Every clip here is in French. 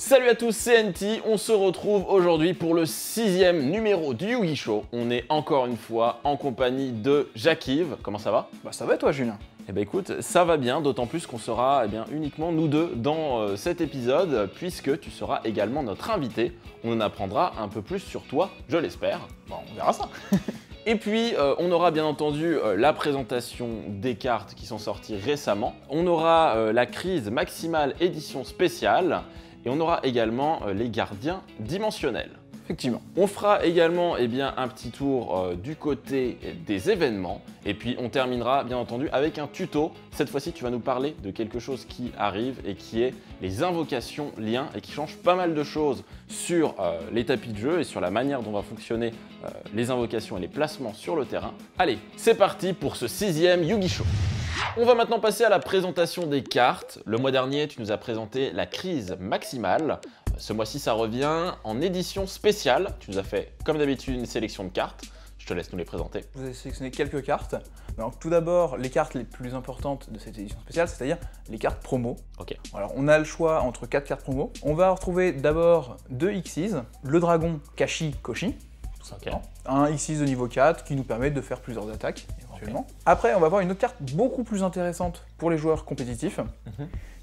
Salut à tous, c'est NT, on se retrouve aujourd'hui pour le 6e numéro du Yu-Gi Show. On est encore une fois en compagnie de Jacques-Yves. Comment ça va? Bah ça va toi Julien? Eh ben écoute, ça va bien, d'autant plus qu'on sera uniquement nous deux dans cet épisode, puisque tu seras également notre invité. On en apprendra un peu plus sur toi, je l'espère. Bon, on verra ça. Et puis, on aura bien entendu la présentation des cartes qui sont sorties récemment. On aura la crise maximale édition spéciale. Et on aura également les gardiens dimensionnels. Effectivement. On fera également un petit tour du côté des événements. Et puis on terminera bien entendu avec un tuto. Cette fois-ci, tu vas nous parler de quelque chose qui arrive et qui est les invocations liens et qui change pas mal de choses sur les tapis de jeu et sur la manière dont va fonctionner les invocations et les placements sur le terrain. Allez, c'est parti pour ce 6e Yu-Gi Show. On va maintenant passer à la présentation des cartes. Le mois dernier, tu nous as présenté la crise maximale. Ce mois-ci, ça revient en édition spéciale. Tu nous as fait, comme d'habitude, une sélection de cartes. Je te laisse nous les présenter. Vous avez sélectionné quelques cartes. Donc, tout d'abord, les cartes les plus importantes de cette édition spéciale, c'est-à-dire les cartes promo. Ok. Alors, on a le choix entre 4 cartes promo. On va retrouver d'abord 2 Xyz, le dragon Kashi Koshi, tout simplement. Un Xyz de niveau 4 qui nous permet de faire plusieurs attaques, éventuellement. Okay. Après, on va avoir une autre carte beaucoup plus intéressante pour les joueurs compétitifs,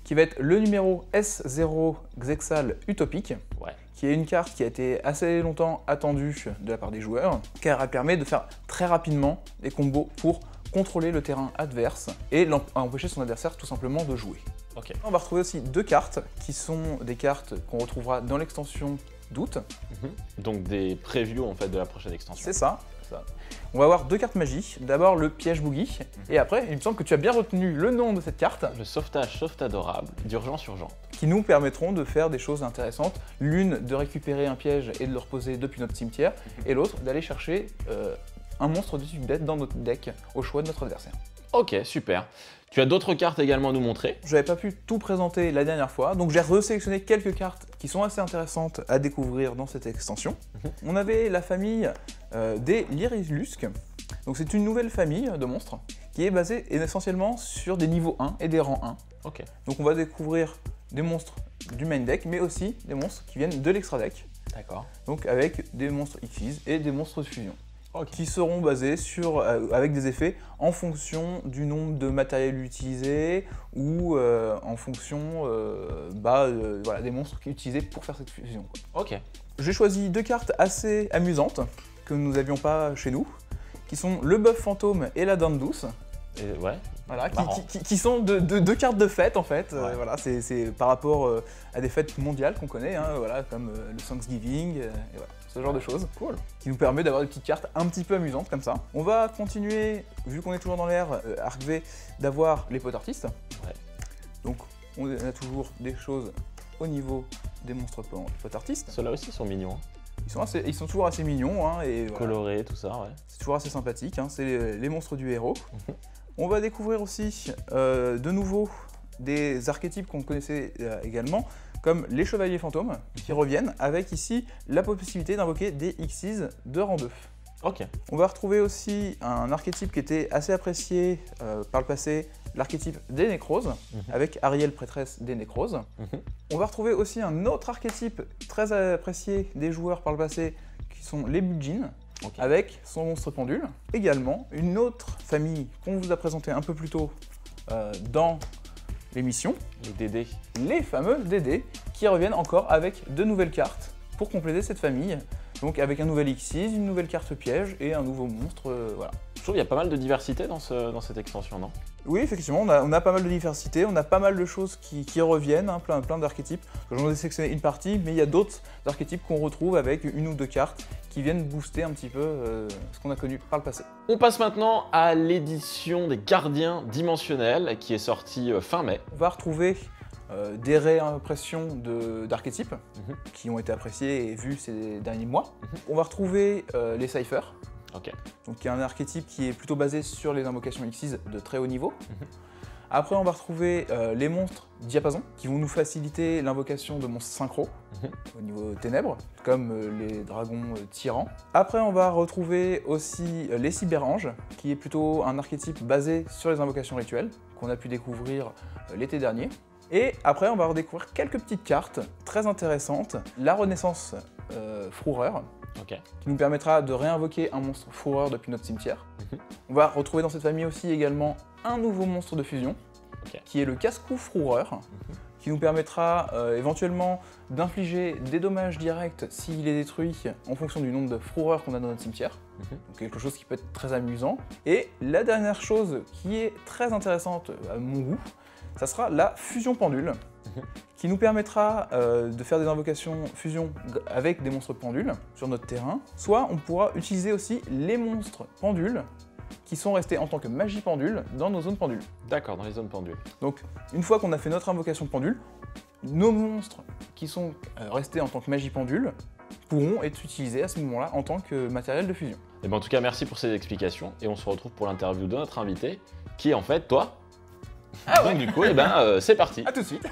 qui va être le numéro S0 Xexal Utopique. Ouais. Qui est une carte qui a été assez longtemps attendue de la part des joueurs, car elle permet de faire très rapidement des combos pour contrôler le terrain adverse et empêcher son adversaire tout simplement de jouer. Okay. On va retrouver aussi 2 cartes qui sont des cartes qu'on retrouvera dans l'extension d'août. Donc des previews en fait de la prochaine extension. C'est ça. On va avoir 2 cartes magie. D'abord le piège boogie, et après il me semble que tu as bien retenu le nom de cette carte. Le sauvetage adorable d'urgence urgent. Qui nous permettront de faire des choses intéressantes. L'une de récupérer un piège et de le reposer depuis notre cimetière, et l'autre d'aller chercher un monstre de type bête dans notre deck au choix de notre adversaire. Ok, super. Tu as d'autres cartes également à nous montrer. Je n'avais pas pu tout présenter la dernière fois, donc j'ai resélectionné quelques cartes qui sont assez intéressantes à découvrir dans cette extension. On avait la famille des Lyrilusques. Donc c'est une nouvelle famille de monstres qui est basée essentiellement sur des niveaux 1 et des rangs 1. Ok. Donc on va découvrir des monstres du main deck, mais aussi des monstres qui viennent de l'extra deck. D'accord. Donc avec des monstres Xyz et des monstres de fusion. Okay. Qui seront basés sur, avec des effets en fonction du nombre de matériel utilisé ou en fonction voilà, des monstres utilisés pour faire cette fusion. Ok. J'ai choisi 2 cartes assez amusantes que nous n'avions pas chez nous, qui sont le Bœuf Fantôme et la Dinde Douce. Ouais. Voilà, qui sont deux cartes de fête en fait. Ouais. Voilà, c'est par rapport à des fêtes mondiales qu'on connaît, hein, voilà, comme le Thanksgiving, et voilà, ce genre de choses. Cool. Qui nous permet d'avoir des petites cartes un petit peu amusantes comme ça. On va continuer, vu qu'on est toujours dans l'ère Arc V, d'avoir les potes artistes. Ouais. Donc on a toujours des choses au niveau des monstres potes artistes. Ceux-là aussi sont mignons. Ils sont toujours assez mignons. Hein, et voilà. Colorés, tout ça, ouais. C'est toujours assez sympathique, hein, c'est les monstres du héros. On va découvrir aussi de nouveau des archétypes qu'on connaissait également, comme les chevaliers fantômes, qui reviennent avec ici la possibilité d'invoquer des Xyz de rang 2. Ok. On va retrouver aussi un archétype qui était assez apprécié par le passé, l'archétype des nécroses, avec Ariel, prêtresse des nécroses. On va retrouver aussi un autre archétype très apprécié des joueurs par le passé, qui sont les Budjin. Okay. Avec son monstre pendule. Également, une autre famille qu'on vous a présentée un peu plus tôt dans l'émission. Les Dédés. Les fameux Dédés, qui reviennent encore avec de nouvelles cartes pour compléter cette famille. Donc avec un nouvel Xyz, une nouvelle carte piège et un nouveau monstre, voilà. Je trouve qu'il y a pas mal de diversité dans cette extension, non? Oui, effectivement, on a pas mal de diversité, on a pas mal de choses qui reviennent, hein, plein d'archétypes. J'en ai sélectionné une partie, mais il y a d'autres archétypes qu'on retrouve avec une ou 2 cartes qui viennent booster un petit peu ce qu'on a connu par le passé. On passe maintenant à l'édition des gardiens dimensionnels qui est sortie fin mai. On va retrouver des réimpressions d'archétypes qui ont été appréciés et vus ces derniers mois. On va retrouver les Cyphers. Okay. Donc il y a un archétype qui est plutôt basé sur les invocations Xyz de très haut niveau. Après on va retrouver les monstres diapason qui vont nous faciliter l'invocation de monstres synchro au niveau ténèbres, comme les dragons tyrans. Après on va retrouver aussi les cyberanges, qui est plutôt un archétype basé sur les invocations rituelles qu'on a pu découvrir l'été dernier. Et après, on va redécouvrir quelques petites cartes très intéressantes. La Renaissance Fourreur, Ok. qui nous permettra de réinvoquer un monstre Fourreur depuis notre cimetière. On va retrouver dans cette famille aussi également un nouveau monstre de fusion, qui est le Casse-Cou Fourreur, qui nous permettra éventuellement d'infliger des dommages directs s'il est détruit en fonction du nombre de Fourreurs qu'on a dans notre cimetière. Donc quelque chose qui peut être très amusant. Et la dernière chose qui est très intéressante à mon goût, ça sera la Fusion Pendule, qui nous permettra de faire des invocations fusion avec des monstres pendules sur notre terrain. Soit on pourra utiliser aussi les monstres pendules qui sont restés en tant que magie pendule dans nos zones pendules. D'accord, dans les zones pendules. Donc une fois qu'on a fait notre invocation pendule, nos monstres qui sont restés en tant que magie pendule pourront être utilisés à ce moment-là en tant que matériel de fusion. Et ben en tout cas, merci pour ces explications et on se retrouve pour l'interview de notre invité, qui est en fait toi. Ah ouais. Donc du coup, c'est parti. A tout de suite.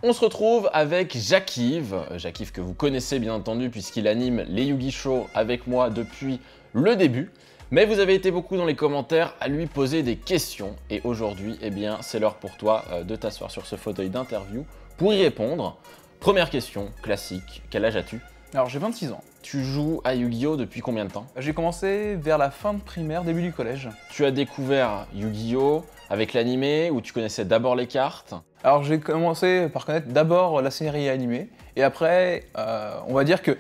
On se retrouve avec Jacques-Yves, Jacques-Yves que vous connaissez bien entendu puisqu'il anime les Yu-Gi Show avec moi depuis le début. Mais vous avez été beaucoup dans les commentaires à lui poser des questions et aujourd'hui, eh bien, c'est l'heure pour toi de t'asseoir sur ce fauteuil d'interview pour y répondre. Première question, classique, quel âge as-tu? Alors j'ai 26 ans. Tu joues à Yu-Gi-Oh depuis combien de temps? J'ai commencé vers la fin de primaire, début du collège. Tu as découvert Yu-Gi-Oh avec l'animé ou tu connaissais d'abord les cartes? Alors j'ai commencé par connaître d'abord la série animée et après, on va dire que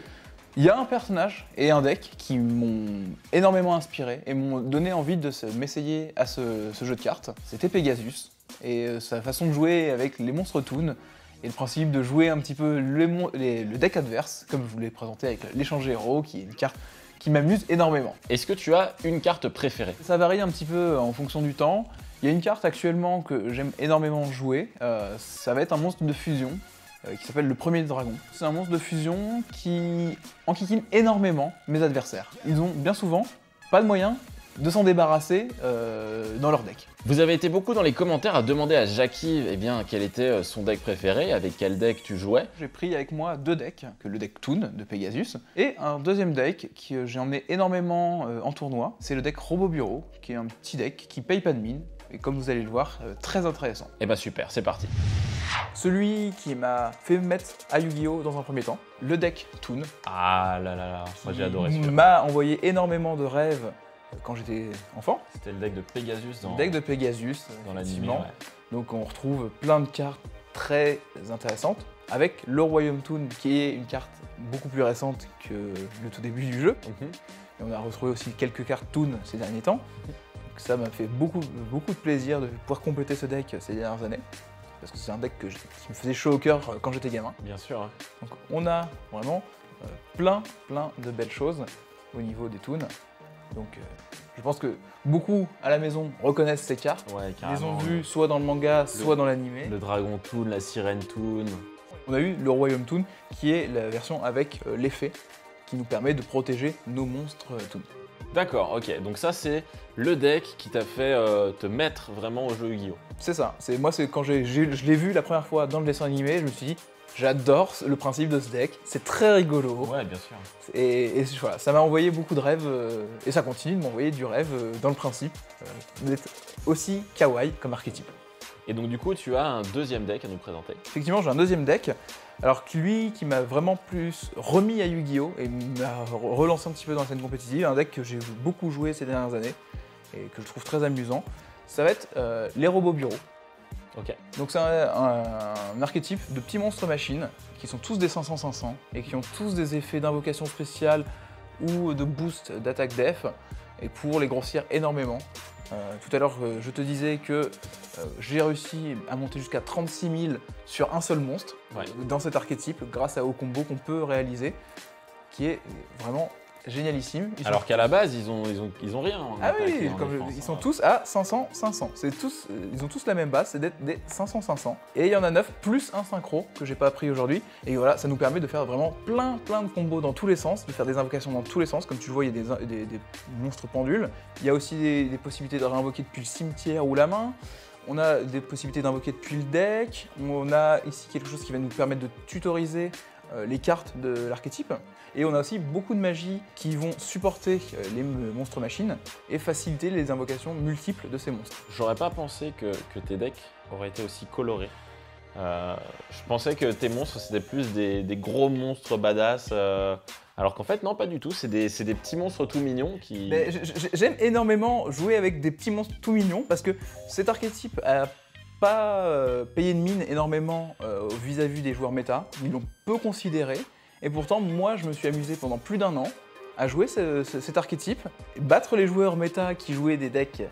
il y a un personnage et un deck qui m'ont énormément inspiré et m'ont donné envie de m'essayer à ce jeu de cartes. C'était Pegasus et sa façon de jouer avec les monstres toon et le principe de jouer un petit peu le deck adverse, comme je vous l'ai présenté avec l'échange héros, qui est une carte qui m'amuse énormément. Est-ce que tu as une carte préférée? Ça varie un petit peu en fonction du temps. Il y a une carte actuellement que j'aime énormément jouer, ça va être un monstre de fusion qui s'appelle le Premier Dragon. C'est un monstre de fusion qui enquiquine énormément mes adversaires. Ils ont bien souvent pas de moyen de s'en débarrasser dans leur deck. Vous avez été beaucoup dans les commentaires à demander à Jacques-Yves quel était son deck préféré, avec quel deck tu jouais. J'ai pris avec moi deux decks, que le deck Toon de Pegasus, et un deuxième deck que j'ai emmené énormément en tournoi, c'est le deck Robo Bureau, qui est un petit deck qui paye pas de mine, et comme vous allez le voir, très intéressant. Et bah super, c'est parti. Celui qui m'a fait mettre à Yu-Gi-Oh dans un premier temps, le deck Toon. Ah là là là, moi j'ai adoré celui-là. M'a envoyé énormément de rêves quand j'étais enfant. C'était le deck de Pegasus dans Le deck de Pegasus, dans l'anime. effectivement. Donc on retrouve plein de cartes très intéressantes, avec le Royaume Toon qui est une carte beaucoup plus récente que le tout début du jeu. Et on a retrouvé aussi quelques cartes Toon ces derniers temps. Donc ça m'a fait beaucoup de plaisir de pouvoir compléter ce deck ces dernières années. Parce que c'est un deck qui me faisait chaud au cœur quand j'étais gamin. Bien sûr. Donc on a vraiment plein de belles choses au niveau des Toons. Donc je pense que beaucoup à la maison reconnaissent ces cartes. Ouais, Ils les ont vues soit dans le manga, soit dans l'animé. Le Dragon Toon, la Sirène Toon. On a eu le Royaume Toon qui est la version avec l'effet qui nous permet de protéger nos monstres Toon. D'accord, ok. Donc ça c'est le deck qui t'a fait te mettre vraiment au jeu Yu-Gi-Oh! C'est ça. Moi c'est quand je l'ai vu la première fois dans le dessin animé, je me suis dit j'adore le principe de ce deck, c'est très rigolo. Ouais, bien sûr. Et voilà, ça m'a envoyé beaucoup de rêves, et ça continue de m'envoyer du rêve dans le principe d'être aussi kawaii comme archétype. Et donc du coup, tu as un deuxième deck à nous présenter. Effectivement, j'ai un deuxième deck, alors lui qui m'a vraiment plus remis à Yu-Gi-Oh! Et m'a relancé un petit peu dans la scène compétitive, un deck que j'ai beaucoup joué ces dernières années et que je trouve très amusant. Ça va être les robots bureaux. Ok. Donc c'est un archétype de petits monstres machines qui sont tous des 500-500 et qui ont tous des effets d'invocation spéciale ou de boost d'attaque def et pour les grossir énormément. Tout à l'heure je te disais que j'ai réussi à monter jusqu'à 36 000 sur un seul monstre dans cet archétype grâce au combo qu'on peut réaliser qui est vraiment génialissime. Alors qu'à la base, ils ont rien. Ah oui, ils sont tous à 500-500. Ils ont tous la même base, c'est d'être des 500-500. Et il y en a 9 plus un synchro que j'ai pas appris aujourd'hui. Et voilà, ça nous permet de faire vraiment plein de combos dans tous les sens, de faire des invocations dans tous les sens. Comme tu le vois, il y a des monstres pendules. Il y a aussi des possibilités de réinvoquer depuis le cimetière ou la main. On a des possibilités d'invoquer depuis le deck. On a ici quelque chose qui va nous permettre de tutoriser les cartes de l'archétype. Et on a aussi beaucoup de magies qui vont supporter les monstres machines et faciliter les invocations multiples de ces monstres. J'aurais pas pensé que tes decks auraient été aussi colorés. Je pensais que tes monstres c'était plus des gros monstres badass, alors qu'en fait non, pas du tout, c'est des petits monstres tout mignons qui... J'aime énormément jouer avec des petits monstres tout mignons parce que cet archétype a pas payé de mine énormément vis-à-vis des joueurs méta, ils l'ont peu considéré, et pourtant moi je me suis amusé pendant plus d'1 an à jouer cet archétype, battre les joueurs méta qui jouaient des decks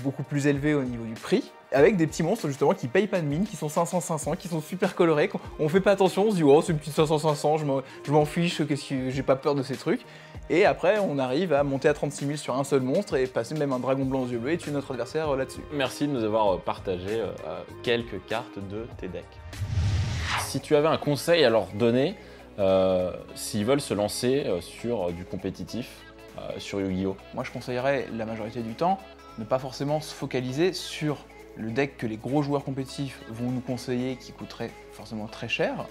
beaucoup plus élevés au niveau du prix, avec des petits monstres justement qui payent pas de mine, qui sont 500-500, qui sont super colorés, on fait pas attention, on se dit oh c'est une petite 500-500, je m'en fiche, j'ai pas peur de ces trucs. Et après on arrive à monter à 36 000 sur un seul monstre et passer même un dragon blanc aux yeux bleus et tuer notre adversaire là-dessus. Merci de nous avoir partagé quelques cartes de tes decks. Si tu avais un conseil à leur donner, s'ils veulent se lancer sur du compétitif, sur Yu-Gi-Oh! Moi je conseillerais la majorité du temps ne pas forcément se focaliser sur le deck que les gros joueurs compétitifs vont nous conseiller qui coûterait forcément très cher,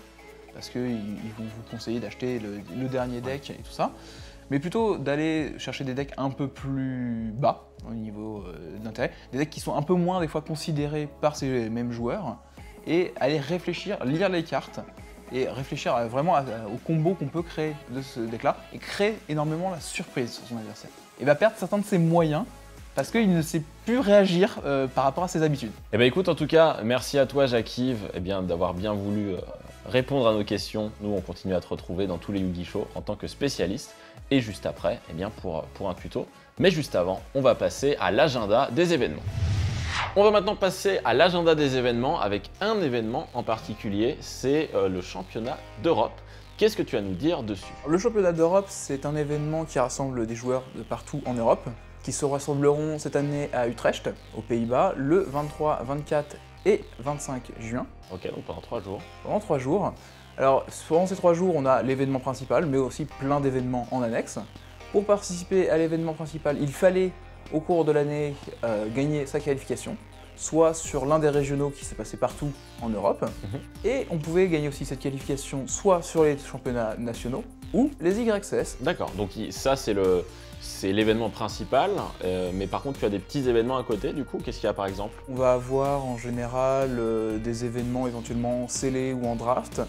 parce qu'ils vont vous conseiller d'acheter le dernier deck et tout ça, mais plutôt d'aller chercher des decks un peu plus bas au niveau d'intérêt, des decks qui sont un peu moins des fois considérés par ces mêmes joueurs, et aller réfléchir, lire les cartes, et réfléchir vraiment au combo qu'on peut créer de ce deck-là, et créer énormément la surprise sur son adversaire. Et va perdre certains de ses moyens, parce qu'il ne sait plus réagir par rapport à ses habitudes. Eh bien écoute, en tout cas, merci à toi Jacques-Yves d'avoir bien voulu répondre à nos questions. Nous, on continue à te retrouver dans tous les Yu-Gi Show en tant que spécialiste. Et juste après, pour un tuto. Mais juste avant, on va passer à l'agenda des événements. On va maintenant passer à l'agenda des événements avec un événement en particulier, c'est le championnat d'Europe. Qu'est-ce que tu as à nous dire dessus? Le championnat d'Europe, c'est un événement qui rassemble des joueurs de partout en Europe, qui se rassembleront cette année à Utrecht, aux Pays-Bas, le 23, 24 et 25 juin. Ok, donc pendant 3 jours. Pendant 3 jours. Alors, pendant ces 3 jours, on a l'événement principal, mais aussi plein d'événements en annexe. Pour participer à l'événement principal, il fallait, au cours de l'année, gagner sa qualification, soit sur l'un des régionaux qui s'est passé partout en Europe, et on pouvait gagner aussi cette qualification soit sur les championnats nationaux ou les YCS. D'accord, donc ça c'est l'événement principal, mais par contre tu as des petits événements à côté du coup, qu'est-ce qu'il y a par exemple? On va avoir en général des événements éventuellement scellés ou en draft.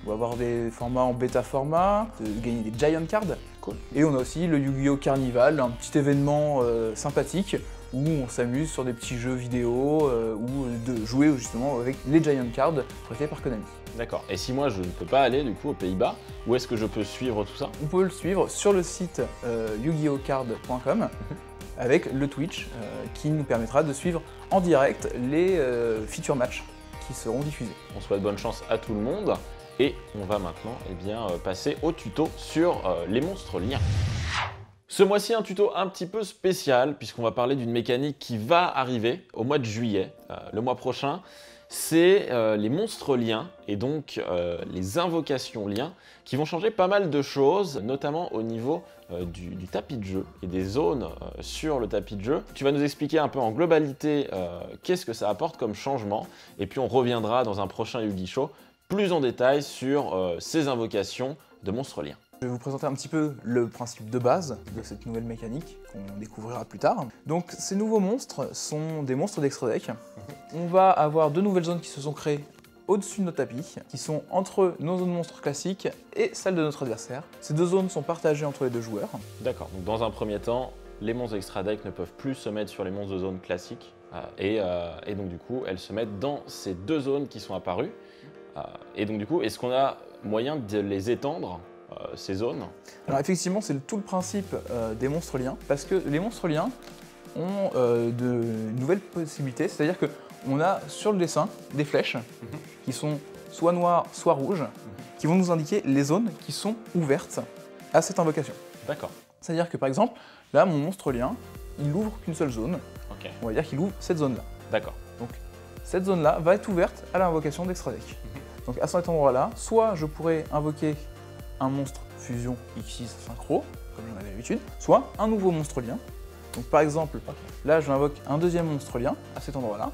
On va avoir des formats en bêta format, gagner des Giant Cards. Cool. Et on a aussi le Yu-Gi-Oh! Carnival, un petit événement sympathique où on s'amuse sur des petits jeux vidéo ou de jouer justement avec les Giant Cards prêtés par Konami. D'accord. Et si moi je ne peux pas aller du coup aux Pays-Bas, où est-ce que je peux suivre tout ça? On peut le suivre sur le site yugiocard.com avec le Twitch qui nous permettra de suivre en direct les feature matchs qui seront diffusés. On souhaite bonne chance à tout le monde et on va maintenant passer au tuto sur les monstres liens. Ce mois-ci, un tuto un petit peu spécial puisqu'on va parler d'une mécanique qui va arriver au mois de juillet, le mois prochain. C'est les monstres liens et donc les invocations liens qui vont changer pas mal de choses, notamment au niveau du tapis de jeu et des zones sur le tapis de jeu. Tu vas nous expliquer un peu en globalité qu'est-ce que ça apporte comme changement et puis on reviendra dans un prochain Yu-Gi Show plus en détail sur ces invocations de monstres liens. Je vais vous présenter un petit peu le principe de base de cette nouvelle mécanique qu'on découvrira plus tard. Donc ces nouveaux monstres sont des monstres d'extra deck. On va avoir 2 nouvelles zones qui se sont créées au-dessus de notre tapis, qui sont entre nos zones monstres classiques et celles de notre adversaire. Ces 2 zones sont partagées entre les 2 joueurs. D'accord, donc dans un premier temps, les monstres extra deck ne peuvent plus se mettre sur les monstres de zone classiques et donc du coup elles se mettent dans ces 2 zones qui sont apparues. Et donc du coup, est-ce qu'on a moyen de les étendre ces zones? Alors effectivement, c'est tout le principe des monstres liens, parce que les monstres liens ont de nouvelles possibilités, c'est-à-dire qu'on a sur le dessin des flèches qui sont soit noires, soit rouges, qui vont nous indiquer les zones qui sont ouvertes à cette invocation. D'accord. C'est-à-dire que par exemple, là, mon monstre lien, il n'ouvre qu'une seule zone. Ok. On va dire qu'il ouvre cette zone-là. D'accord. Donc cette zone-là va être ouverte à l'invocation d'extra deck. Donc à cet endroit-là, soit je pourrais invoquer un monstre fusion X6 synchro, comme j'en avais l'habitude, soit un nouveau monstre lien. Donc par exemple, là j'invoque un deuxième monstre lien à cet endroit-là,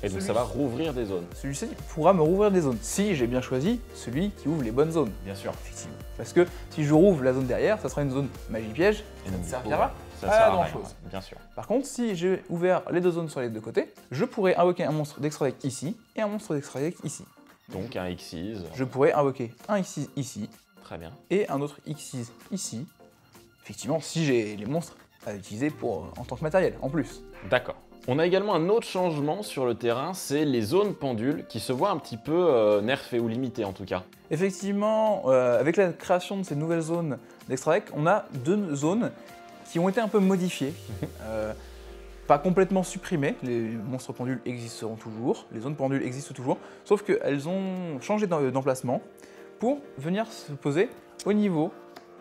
Et donc ça va rouvrir des zones. Celui-ci pourra me rouvrir des zones, si j'ai bien choisi celui qui ouvre les bonnes zones. Bien sûr. Effectivement. Parce que si je rouvre la zone derrière, ça sera une zone magie piège, et ça ne servira ça pas sert à à grand rien, chose. bien sûr. Par contre, si j'ai ouvert les deux zones sur les deux côtés, je pourrais invoquer un monstre d'extra deck ici et un monstre d'extra deck ici. Donc un Xyz. Je pourrais invoquer un Xyz ici Très bien. et un autre Xyz ici. Effectivement, si j'ai les monstres à utiliser en tant que matériel, en plus. D'accord. On a également un autre changement sur le terrain, c'est les zones pendules qui se voient un petit peu nerfées ou limitées en tout cas. Effectivement, avec la création de ces nouvelles zones d'extra deck, on a deux zones qui ont été un peu modifiées. Pas complètement supprimées, les monstres pendules existeront toujours, les zones pendules existent toujours, sauf qu'elles ont changé d'emplacement pour venir se poser au niveau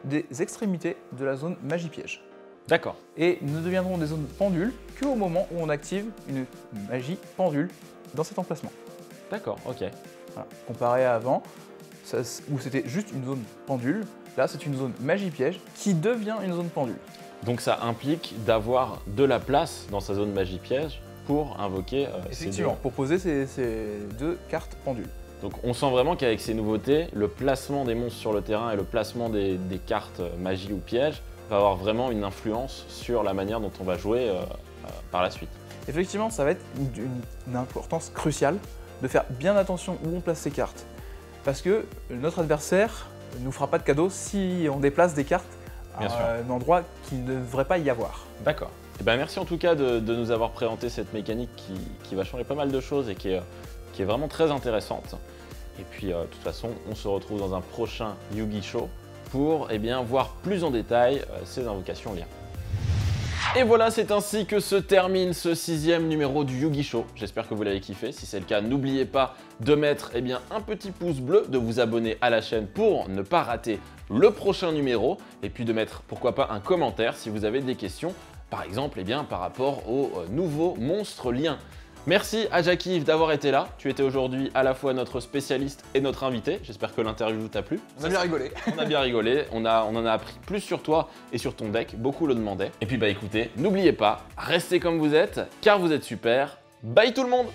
des extrémités de la zone magie piège. D'accord. Et ne deviendront des zones pendules qu'au moment où on active une magie pendule dans cet emplacement. D'accord, ok. Voilà. Comparé à avant, où c'était juste une zone pendule, là c'est une zone magie piège qui devient une zone pendule. Donc ça implique d'avoir de la place dans sa zone magie piège pour invoquer Effectivement, pour poser ces deux cartes pendules. Donc on sent vraiment qu'avec ces nouveautés, le placement des monstres sur le terrain et le placement des cartes magie ou piège va avoir vraiment une influence sur la manière dont on va jouer par la suite. Effectivement, ça va être une importance cruciale de faire bien attention où on place ces cartes. Parce que notre adversaire ne nous fera pas de cadeau si on déplace des cartes à un endroit qu'il ne devrait pas y avoir. D'accord. Eh ben merci en tout cas de nous avoir présenté cette mécanique qui va changer pas mal de choses et qui est vraiment très intéressante. Et puis de toute façon, on se retrouve dans un prochain Yu-Gi Show pour voir plus en détail ces invocations liens. Et voilà, c'est ainsi que se termine ce 6e numéro du Yu-Gi Show. J'espère que vous l'avez kiffé. Si c'est le cas, n'oubliez pas de mettre un petit pouce bleu, de vous abonner à la chaîne pour ne pas rater le prochain numéro et puis de mettre pourquoi pas un commentaire si vous avez des questions, par exemple par rapport aux nouveaux monstres liens. Merci à Jacques-Yves d'avoir été là. Tu étais aujourd'hui à la fois notre spécialiste et notre invité. J'espère que l'interview t'a plu. On a bien rigolé. On a bien rigolé. On en a appris plus sur toi et sur ton deck. Beaucoup le demandaient. Et puis écoutez, n'oubliez pas, restez comme vous êtes, car vous êtes super. Bye tout le monde!